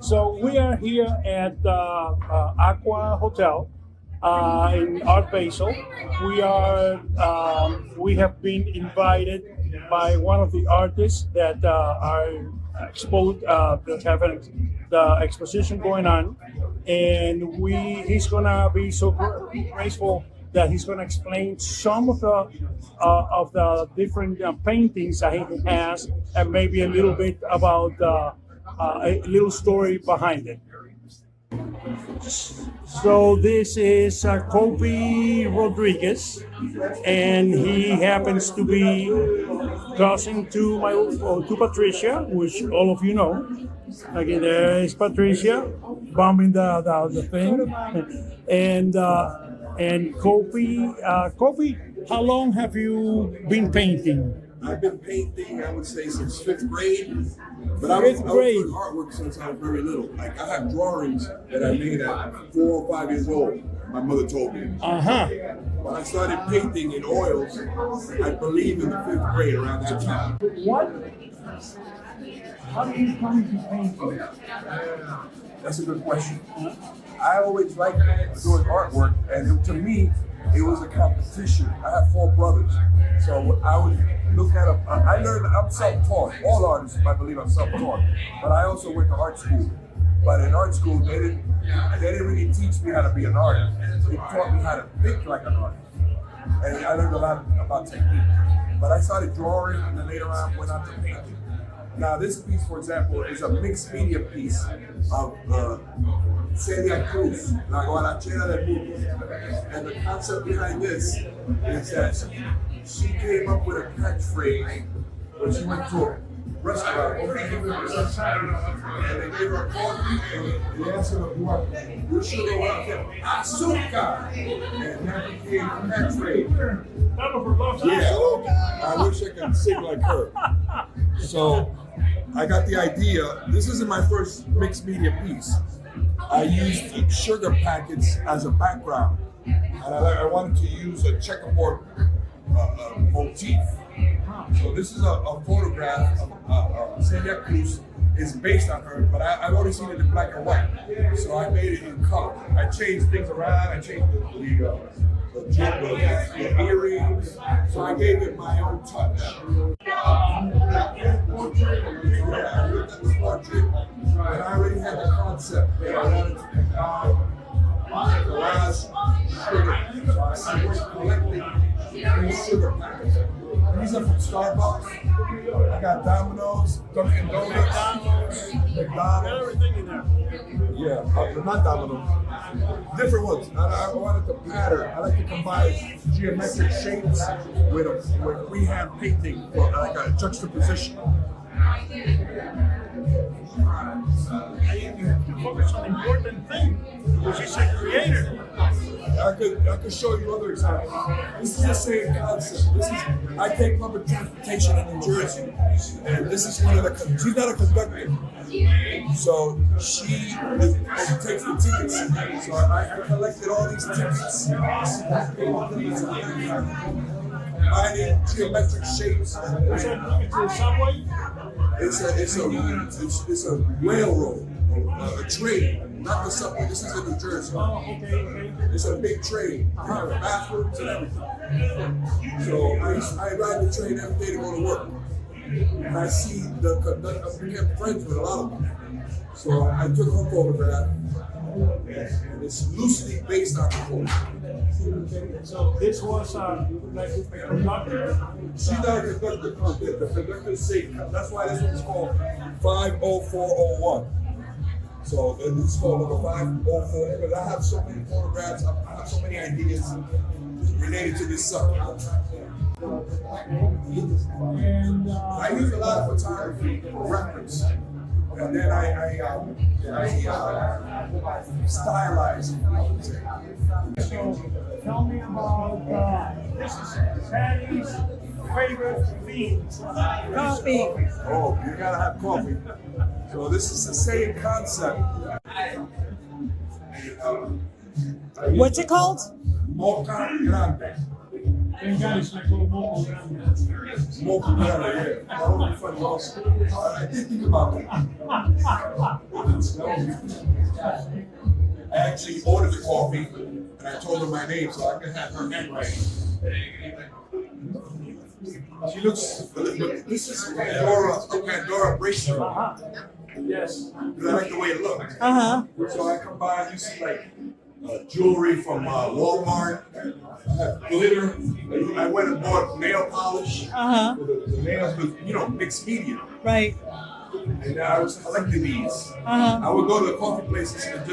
So we are here at Aqua Hotel in Art Basel. We have been invited by one of the artists that are exposed that have the exposition going on, and he's gonna be so graceful that he's gonna explain some of the different paintings that he has, and maybe a little bit about a little story behind it. So this is Copie Rodriguez, and he happens to be cousin to to Patricia, which all of you know. Okay, there is Patricia bumping the thing, and Copie, how long have you been painting? I've been painting, I would say, since fifth grade. But I was doing artwork since I was very little. Like, I have drawings that I made at 4 or 5 years old, my mother told me. But I started painting in oils, I believe, in the 5th grade, around that time. How do you come to painting? That's a good question. I always liked doing artwork, and to me, it was a competition. I have 4 brothers, so I would look at them. I learned, I'm self-taught. All artists, I believe, I'm self-taught. But I also went to art school. But in art school, they didn't really teach me how to be an artist. They taught me how to think like an artist. And I learned a lot about technique. But I started drawing, and then later on went on to painting. Now this piece, for example, is a mixed media piece of Celia Cruz, La Guarachera del Mundo. And the concept behind this is that she came up with a catchphrase when she went to a restaurant, and they gave her coffee, and they asked her what, you sugar welcome, azúcar, and that became a catchphrase. Yeah, I wish I could sing like her. So I got the idea. This isn't my first mixed media piece. I used sugar packets as a background, and I wanted to use a checkerboard motif. So this is a photograph of Celia Cruz. It's based on her, but I've already seen it in black and white. So I made it in color. I changed things around. I changed the earrings. So I gave it my own touch. Yeah, I looked at the portrait, and I already had the concept. I wanted to combine glass, sugar. So I was collecting these sugar packets. These are from Starbucks. I got Domino's, Dunkin' Donuts, McDonald's. Everything in there. Yeah, not Domino's. Different ones. I wanted the pattern. I like to combine geometric shapes with freehand painting, for like a juxtaposition. You have to focus on an important thing, which is a creator. I could show you other examples. This is the same concept. I take public transportation in New Jersey, and this is one of the. She's not a conductor, so she takes the tickets. So I collected all these tickets. Finding geometric shapes. It's a railroad, a train, not the subway. This is in New Jersey. It's a big train, bathrooms and everything. So I ride the train every day to go to work, and I see the conductor. I became friends with a lot of them. So I took her photograph, and it's loosely based on the photograph. So this was like a conductor. She's not a conductor. The conductor's safe. That's why this one's called 50401. So this is called number 504 because I have so many photographs. I have so many ideas related to this subject. And I use a lot of photography for reference. And then I stylize it, I would say. so tell me about this is Patty's favorite theme. Coffee. Oh, you gotta have coffee. So this is the same concept. What's it called? Mocha Grande. And guys, like little mobile Mocha Grande, yeah. That would be funny also. I did think about that. I actually ordered the coffee, and I told her my name so I could have her handwriting. She looks. This is Pandora bracelet. Yes. Because I like the way it looks. Uh-huh. So I come by, you see like jewelry from Walmart, glitter. I went and bought nail polish. Uh-huh. The nails was, mixed media. Right. And I was collecting these. Uh-huh. I would go to the coffee places and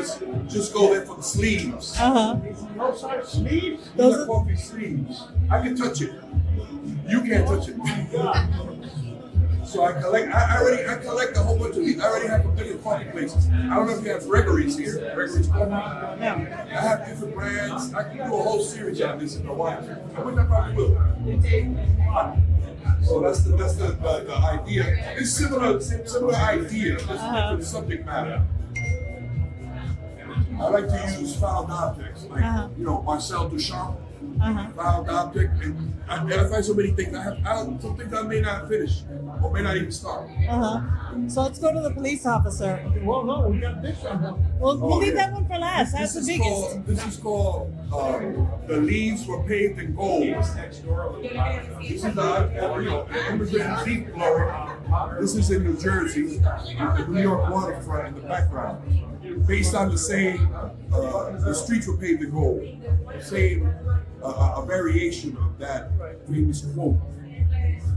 just go there for the sleeves. Uh-huh. No such sleeves. These are coffee sleeves. I can touch it. You can't touch it. So I collect. I collect a whole bunch of these. I already have different coffee places. I don't know if you have Gregory's here. Gregory's Coffee. No. I have different brands. I can do a whole series on this in a while. I wish I probably will. So that's the idea. It's similar idea, just different subject matter. I like to use found objects, like Marcel Duchamp. Found object, and I find so many things. Some things I may not finish or may not even start. So let's go to the police officer. Well, no, we got this one. We'll leave that one for last. That's the biggest. This is called The Leaves Were Paved in Gold. This is the immigrant leaf blower. This is in New Jersey, the New York waterfront in the background. Based on the same, the streets were paved in gold. Same, a variation of that famous quote.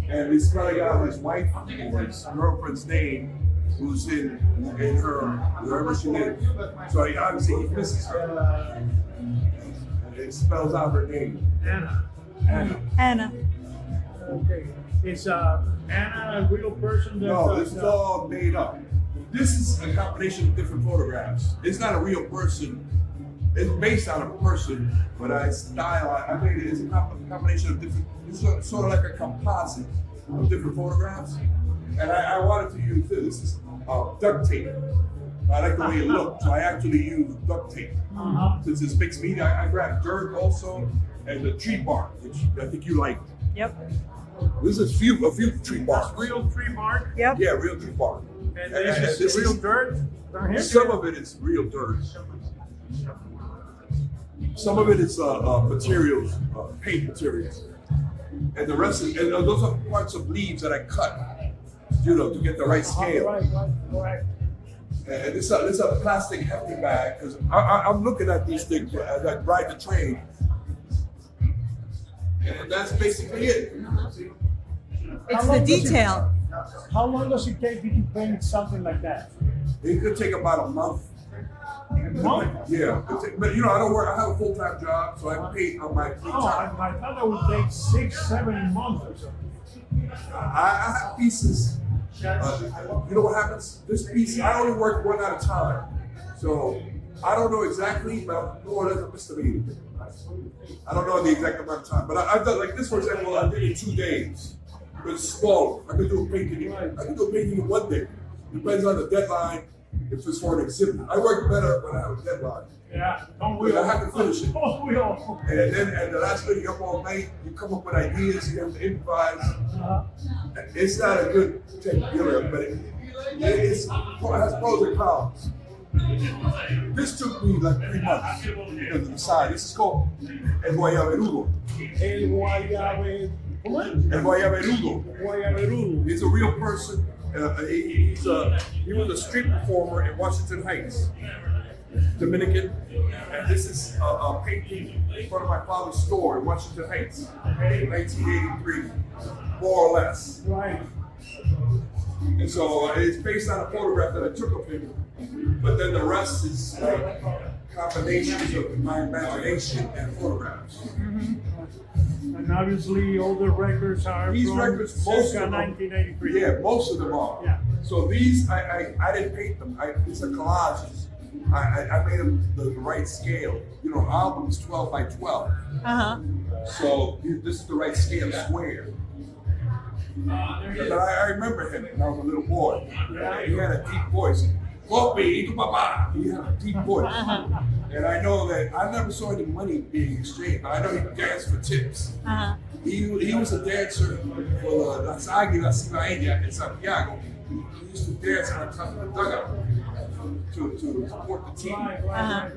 And this fellow got his wife or his girlfriend's name, who's in her, wherever she lives. So obviously he misses her. And it spells out her name. Anna. Okay. Is Anna a real person? No, this is all made up. This is a combination of different photographs. It's not a real person. It's based on a person, but I made it as a combination of different. It's sort of like a composite of different photographs. And I wanted to use this. This is duct tape. I like the way it looked, so I actually used duct tape. Since it's mixed media, I grabbed dirt also and the tree bark, which I think you liked. Yep. This is a few tree barks. Real tree bark? Yep. Yeah, real tree bark. And this is real dirt? Some of it is real dirt. Some of it is materials, paint materials. And the rest is, and those are parts of leaves that I cut, to get the right scale. Right. And this is a plastic hefty bag, because I'm looking at these things as I ride the train. And that's basically it. It's the detail. How long does it take you to paint something like that? It could take about a month. Yeah, but I don't work. I have a full-time job, so I paint on my free time. I thought it would take 6-7 months or something. I have pieces. You know what happens? This piece, I only work one at a time. So I don't know exactly, but more or less I'm estimating. I don't know the exact amount of time. But I've done, like this, for example, I did it in 2 days. It's small. I could do a painting in 1 day. Depends on the deadline. If it's for an exhibit, I work better when I have a deadline. Yeah, don't we all? I have to finish it. Don't we all? And the last minute, you're up all night. You come up with ideas. You have to improvise. It's not a good technique, but it has pros and cons. This took me like 3 months because of the size. This is called El Guayaberudo. El Guayaberudo. El Guayaberudo. He's a real person. He was a street performer in Washington Heights, Dominican. And this is a painting in front of my father's store in Washington Heights, 1983, more or less. Right. And so it's based on a photograph that I took of him, but then the rest is like combinations of my imagination and photographs. And obviously, all the records are These from records, most of them, 1983. Yeah, most of them are. Yeah. So these, I didn't paint them. These are collages. I made them the right scale. Album is 12 by 12. So this is the right scale, square. But I remember him when I was a little boy. He had a deep voice. Copie, papa. He had a deep voice. And I know that I never saw any money being exchanged, but I know he danced for tips. He was a dancer for Las Águilas Cibaeñas in Santiago. He used to dance on top of the dugout. to support the team. Uh-huh.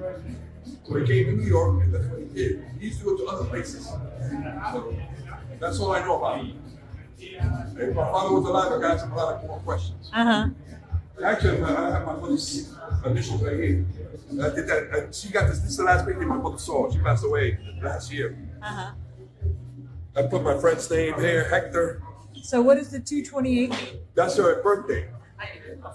So he came to New York, and that's what he did. He used to go to other places. So that's all I know about him. If my father was alive, I could ask him a lot more questions. Uh-huh. Actually, I have my mother's initials right here. I did that. She got this. This is the last picture my mother saw. She passed away last year. Uh-huh. I put my friend's name here, Hector. So what is the 228? That's her birthday.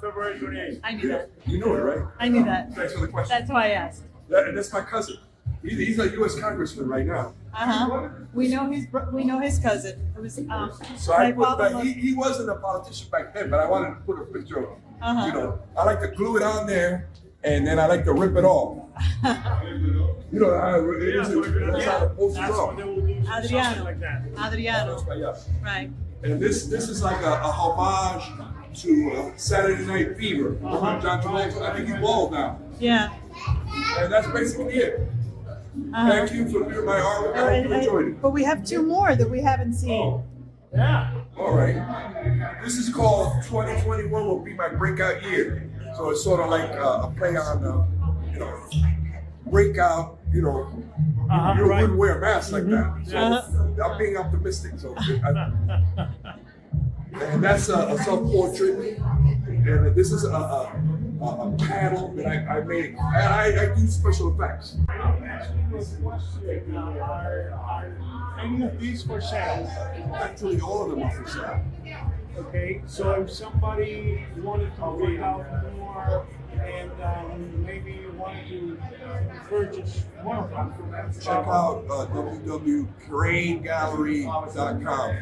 February 28th. I knew that. You know it, right? I knew that. Thanks for the question. That's why I asked. And that's my cousin. He's a U.S. congressman right now. Uh-huh. We know his cousin. It was So I my put father. that. He wasn't a politician back then, but I wanted to put a picture of him. Uh-huh. You know, I like to glue it on there, and then I like to rip it off. You know how it is. That's how the posters That's are. what they would do, something Adriano. like that. Adriano. Yeah. Right. And this is like a homage to Saturday Night Fever. Remember John Travolta? I think he's bald now. Yeah. And that's basically it. Thank you for viewing my artwork. I hope you enjoyed it. But we have two more that we haven't seen. Yeah. All right. This is called 2021 will be my breakout year. So it's sort of like a play on, breakout, you Right. wouldn't wear a mask like that. So I'm being optimistic. So and that's a self-portrait. And this is a panel that I made. And I do special effects. Are any of these for sale? Actually, all of them are for sale. Okay, so if somebody wanted to find out more and maybe wanted to purchase one of them, Check out www.cranegallery.com.